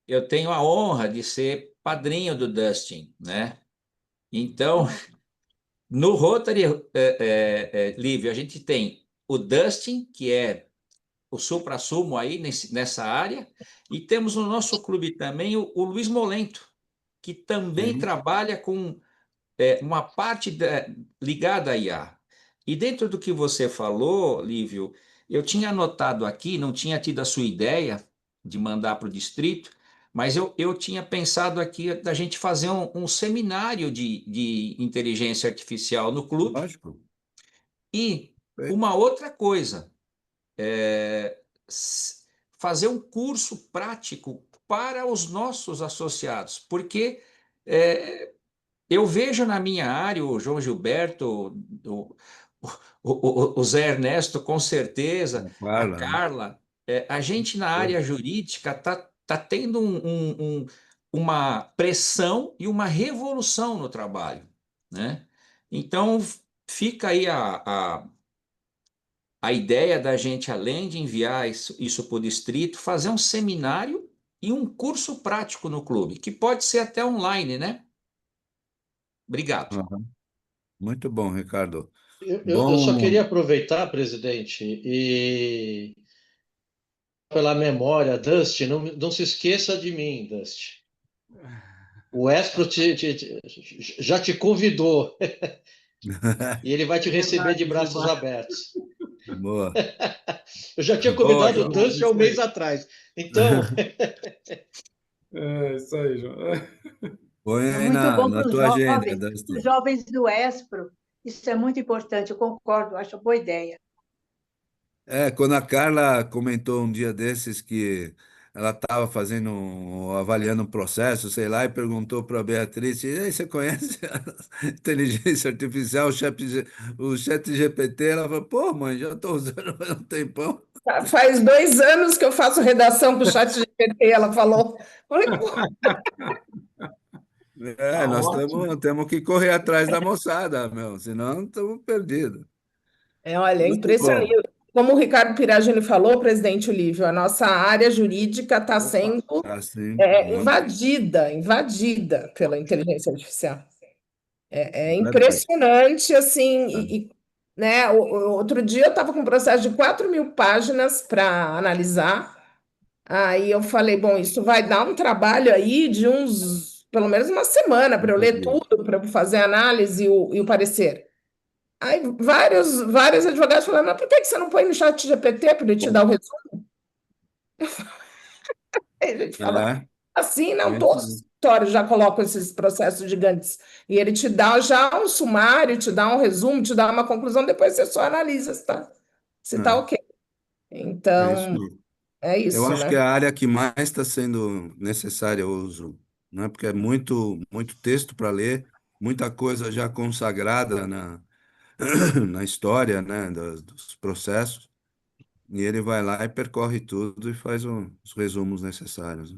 eu tenho a honra de ser padrinho do Dustin, né? Então, no Rotary, Lívio, a gente tem o Dustin, que é o suprassumo aí nessa área, e temos no nosso clube também o Luiz Molento, que também trabalha com uma parte ligada à IA. E dentro do que você falou, Lívio, eu tinha anotado aqui, não tinha tido a sua ideia, de mandar para o distrito, mas eu tinha pensado aqui da gente fazer um seminário de inteligência artificial no clube. Lógico. E uma outra coisa, fazer um curso prático para os nossos associados, porque eu vejo na minha área o João Gilberto, o Zé Ernesto, com certeza, a Carla, a gente na área jurídica está tendo uma pressão e uma revolução no trabalho, né? Então, fica aí a ideia da gente, além de enviar isso para o distrito, fazer um seminário e um curso prático no clube, que pode ser até online, né? Obrigado. Muito bom, Ricardo. Eu só queria aproveitar, presidente, e pela memória, Dusty, não se esqueça de mim, Dusty. O Espro já te convidou e ele vai te receber de braços abertos. Boa. Eu já tinha convidado o Dusty há um mês atrás. Então. Isso aí, João. Põe É aí muito bom na para tua agenda, Dusty. os jovens do Espro. Isso é muito importante, eu concordo, acho boa ideia. Quando a Carla comentou um dia desses que ela estava avaliando um processo, sei lá, e perguntou para a Beatriz: e aí, você conhece a inteligência artificial, o chat GPT? Ela falou: pô, mãe, já estou usando há um tempão. Faz 2 anos que eu faço redação com o chat GPT, ela falou. Nós temos que correr atrás da moçada, meu, senão estamos perdidos. Olha, é impressionante. Como o Ricardo Piragini falou, presidente Olívio, a nossa área jurídica está sendo invadida pela inteligência artificial. É impressionante, assim, né? Outro dia eu estava com um processo de 4.000 páginas para analisar. Aí eu falei, bom, isso vai dar um trabalho aí de pelo menos uma semana para eu ler tudo, para eu fazer a análise e o parecer. Aí vários advogados falaram, mas por que você não põe no chat GPT para ele te dar o resumo? Aí a gente fala, assim, não, todos os escritórios já colocam esses processos gigantes. E ele te dá já um sumário, te dá um resumo, te dá uma conclusão, depois você só analisa se está ok. Então, é isso, eu acho né? que é a área que mais está sendo necessária o uso, né? Porque é muito texto para ler, muita coisa já consagrada na história, né, dos processos, e ele vai lá e percorre tudo e faz os resumos necessários.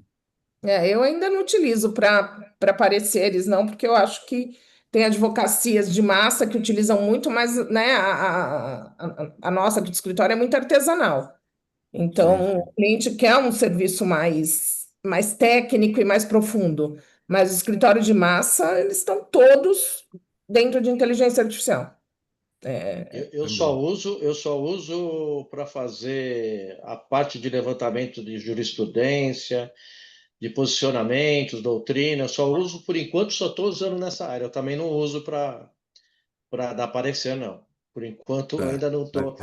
Eu ainda não utilizo para pareceres, não, porque eu acho que tem advocacias de massa que utilizam muito, mas né, a nossa aqui do escritório é muito artesanal. Então, o cliente quer um serviço mais técnico e mais profundo, mas o escritório de massa, eles estão todos dentro de inteligência artificial. Eu só uso para fazer a parte de levantamento de jurisprudência, de posicionamentos, doutrina. Eu só uso, por enquanto, só estou usando nessa área. Eu também não uso para dar parecer, não. Por enquanto, ainda não estou.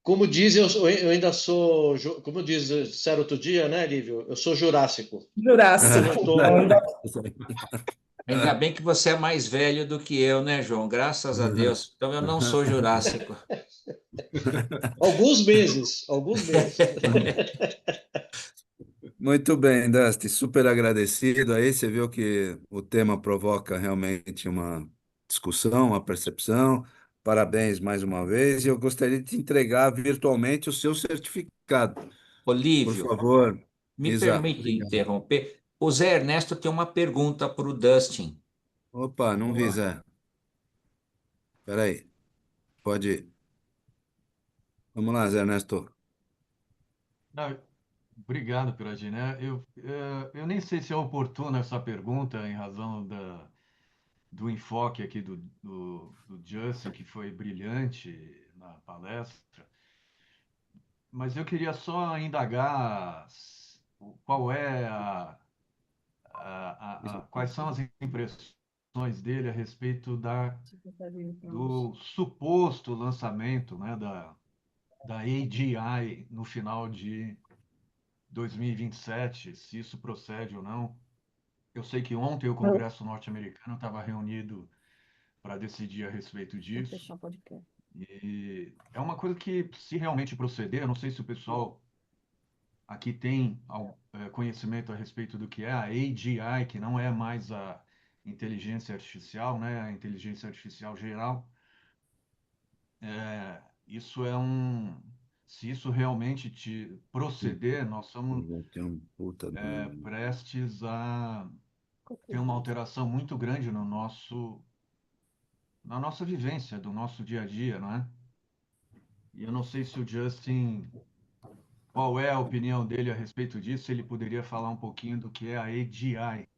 Como diz, eu ainda sou. Como disseram outro dia, né, Lívio? Eu sou jurássico. Jurássico. Ainda bem que você é mais velho do que eu, né, João? Graças a Deus. Então eu não sou jurássico. Alguns meses. Muito bem, Dusty, super agradecido. Aí você viu que o tema provoca realmente uma discussão, uma percepção. Parabéns mais uma vez. E eu gostaria de te entregar virtualmente o seu certificado. Olívio, por favor. Me permite interromper. O Zé Ernesto tem uma pergunta para o Dustin. Opa, não vi, Zé. Espera aí. Pode ir. Vamos lá, Zé Ernesto. Obrigado, Piragini. Eu nem sei se é oportuna essa pergunta em razão do enfoque aqui do Justin, que foi brilhante na palestra, mas eu queria só indagar quais são as impressões dele a respeito do suposto lançamento, né, da AGI no final de 2027, se isso procede ou não. Eu sei que ontem o Congresso norte-americano estava reunido para decidir a respeito disso. E é uma coisa que, se realmente proceder, eu não sei se o pessoal aqui tem conhecimento a respeito do que é a AGI, que não é mais a inteligência artificial, né? A inteligência artificial geral. Isso é se isso realmente proceder, nós somos prestes a ter uma alteração muito grande na nossa vivência, do nosso dia a dia, não é? E eu não sei se o Justin, qual é a opinião dele a respeito disso, ele poderia falar um pouquinho do que é a AGI.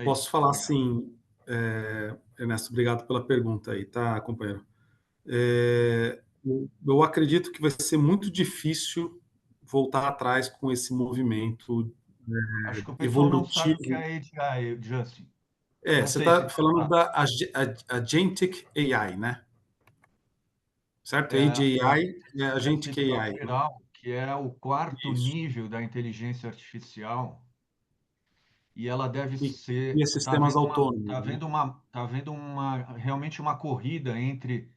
Posso falar assim, Ernesto, obrigado pela pergunta aí, tá, companheiro? Eu acredito que vai ser muito difícil voltar atrás com esse movimento Acho que o pessoal evolutivo. não sabe o que é AGI, Justin. Você está falando da Agentic AI, né? Certo? AGI é Agentic AI. Que é o quarto nível da inteligência artificial, e ela deve ser. E sistemas autônomos. Tá vendo realmente uma corrida entre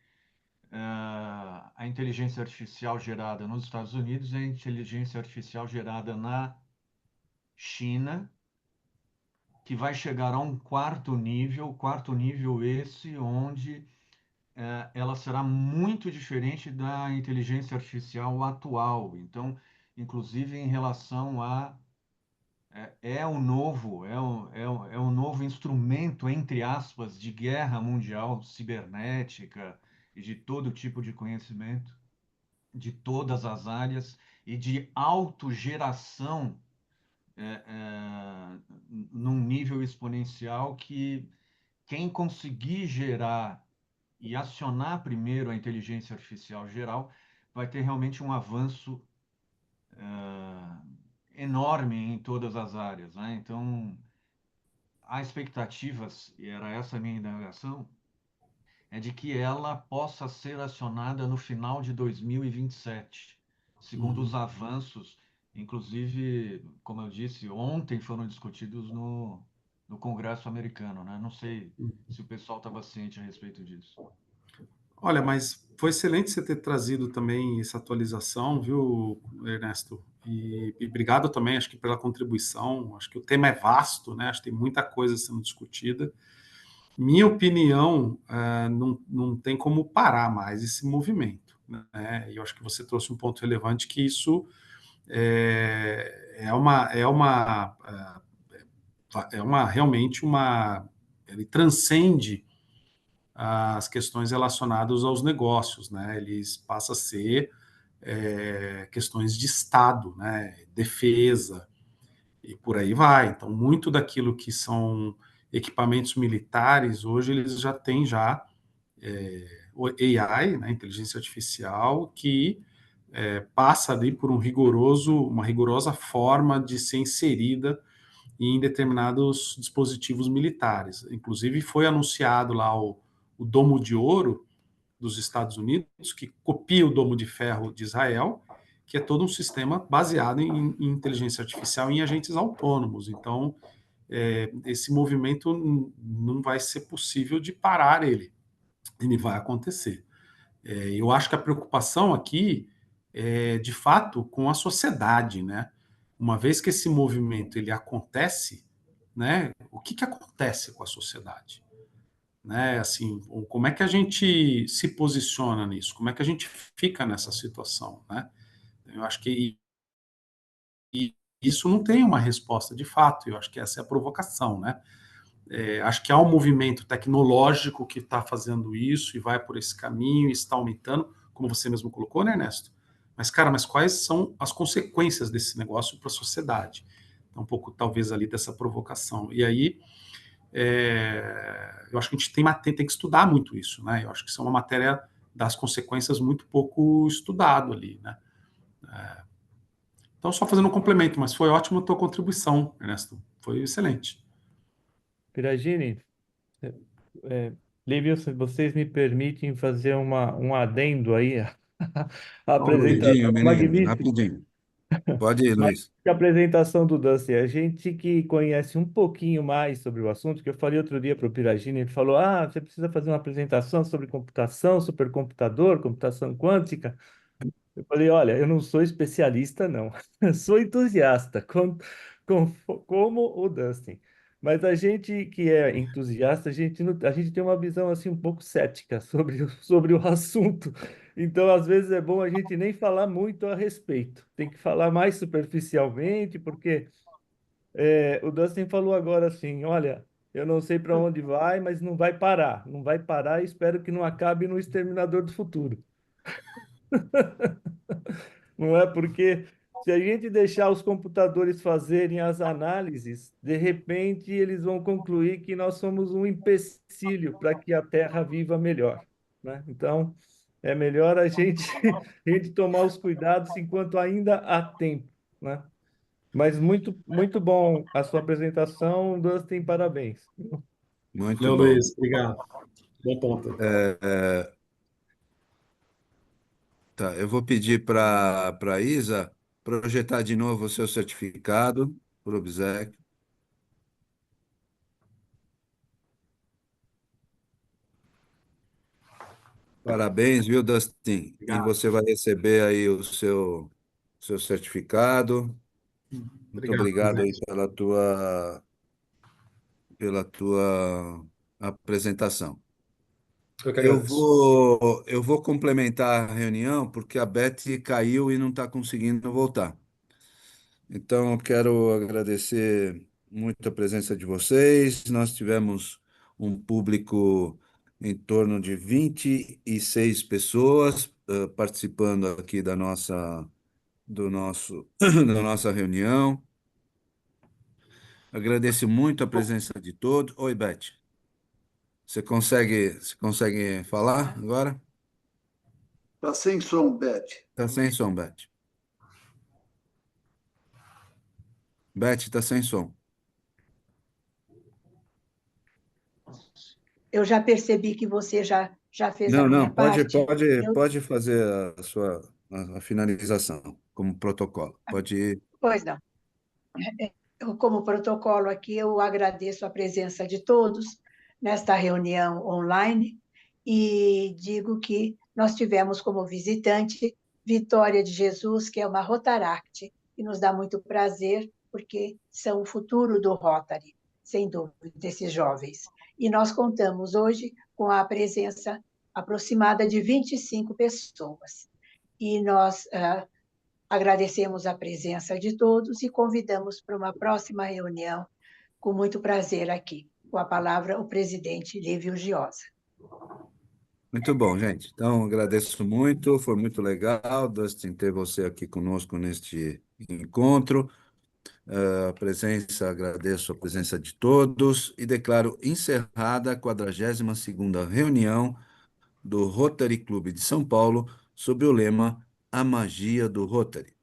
a inteligência artificial gerada nos Estados Unidos e a inteligência artificial gerada na China, que vai chegar a um quarto nível esse onde ela será muito diferente da inteligência artificial atual. Então, inclusive em relação a é um novo instrumento, entre aspas, de guerra mundial cibernética e de todo tipo de conhecimento, de todas as áreas e de autogeração num nível exponencial que quem conseguir gerar e acionar primeiro a inteligência artificial geral vai ter realmente um avanço enorme em todas as áreas, né? Então, há expectativas, e era essa a minha indagação, é de que ela possa ser acionada no final de 2027, segundo os avanços, inclusive, como eu disse, ontem foram discutidos no Congresso americano, né? Não sei se o pessoal estava ciente a respeito disso. Olha, mas foi excelente você ter trazido também essa atualização, viu, Ernesto? E obrigado também, acho que pela contribuição. Acho que o tema é vasto, né? Acho que tem muita coisa sendo discutida. Minha opinião, não tem como parar mais esse movimento, né? E eu acho que você trouxe um ponto relevante que isso ele transcende as questões relacionadas aos negócios, né? Eles passam a ser questões de Estado, né? Defesa, e por aí vai. Então, muito daquilo que são equipamentos militares, hoje eles já têm o AI, né? Inteligência artificial, que passa ali por uma rigorosa forma de ser inserida em determinados dispositivos militares. Inclusive, foi anunciado lá o Domo de Ouro dos Estados Unidos, que copia o Domo de Ferro de Israel, que é todo um sistema baseado em inteligência artificial e em agentes autônomos. Então, esse movimento não vai ser possível de parar ele vai acontecer. Eu acho que a preocupação aqui é, de fato, com a sociedade, né? Uma vez que esse movimento ele acontece, né? O que acontece com a sociedade? Né? Assim, como é que a gente se posiciona nisso? Como é que a gente fica nessa situação, né? Eu acho que isso não tem uma resposta de fato. Eu acho que essa é a provocação, né? Acho que há um movimento tecnológico que está fazendo isso e vai por esse caminho e está aumentando, como você mesmo colocou, né, Ernesto? Mas, cara, quais são as consequências desse negócio para a sociedade? É um pouco, talvez, ali dessa provocação. E aí, eu acho que a gente tem que estudar muito isso, né? Eu acho que isso é uma matéria das consequências muito pouco estudado ali, né? Então, só fazendo um complemento, mas foi ótima a tua contribuição, Ernesto. Foi excelente. Peragini, Lívio, se vocês me permitem fazer um adendo aí à apresentação magnífica. Rapidinho. Pode ir, Mas Luiz. a apresentação do Dustin, a gente que conhece um pouquinho mais sobre o assunto, que eu falei outro dia para o Piragini, ele falou: Ah, você precisa fazer uma apresentação sobre computação, supercomputador, computação quântica. Eu falei: Olha, eu não sou especialista, não. Eu sou entusiasta, com- como o Dustin. Mas a gente que é entusiasta, a gente tem uma visão assim um pouco cética sobre o assunto. Então, às vezes é bom a gente nem falar muito a respeito. Tem que falar mais superficialmente, porque o Dustin falou agora assim: olha, eu não sei para onde vai, mas não vai parar. Não vai parar e espero que não acabe no Exterminador do Futuro. Não é porque se a gente deixar os computadores fazerem as análises, de repente eles vão concluir que nós somos um empecilho para que a Terra viva melhor, né? Então, é melhor a gente tomar os cuidados enquanto ainda há tempo, né? Mas muito bom a sua apresentação, Dustin, parabéns. Muito Valeu, bom. Luiz. Obrigado. Bom ponto. Tá, eu vou pedir para a Isa projetar de novo o seu certificado por obséquio. Parabéns, viu, Dustin? E Obrigado. você vai receber aí o seu certificado. Muito Obrigado, obrigado aí presidente. pela tua apresentação. Eu que agradeço. Eu vou complementar a reunião porque a Beth caiu e não está conseguindo voltar. Então, eu quero agradecer muito a presença de vocês. Nós tivemos um público em torno de 26 pessoas participando aqui da nossa reunião. Agradeço muito a presença de todos. Oi, Beth. Você consegue falar agora? Está sem som, Beth. Está sem som, Beth. Beth, está sem som. Eu já percebi que você já fez a Não, minha não, parte. Eu, pode fazer a finalização como protocolo. Pode ir. pois não. Como protocolo aqui, eu agradeço a presença de todos nesta reunião online e digo que nós tivemos como visitante Vitória de Jesus, que é uma Rotaract, e nos dá muito prazer, porque são o futuro do Rotary, sem dúvida, desses jovens. E nós contamos hoje com a presença aproximada de 25 pessoas. E nós agradecemos a presença de todos e convidamos para uma próxima reunião, com muito prazer aqui. Com a palavra, o presidente Lívio Giosa. Muito bom, gente. Então, agradeço muito, foi muito legal, Dustin, ter você aqui conosco neste encontro. Agradeço a presença de todos e declaro encerrada a 42ª reunião do Rotary Clube de São Paulo, sob o lema A Magia do Rotary.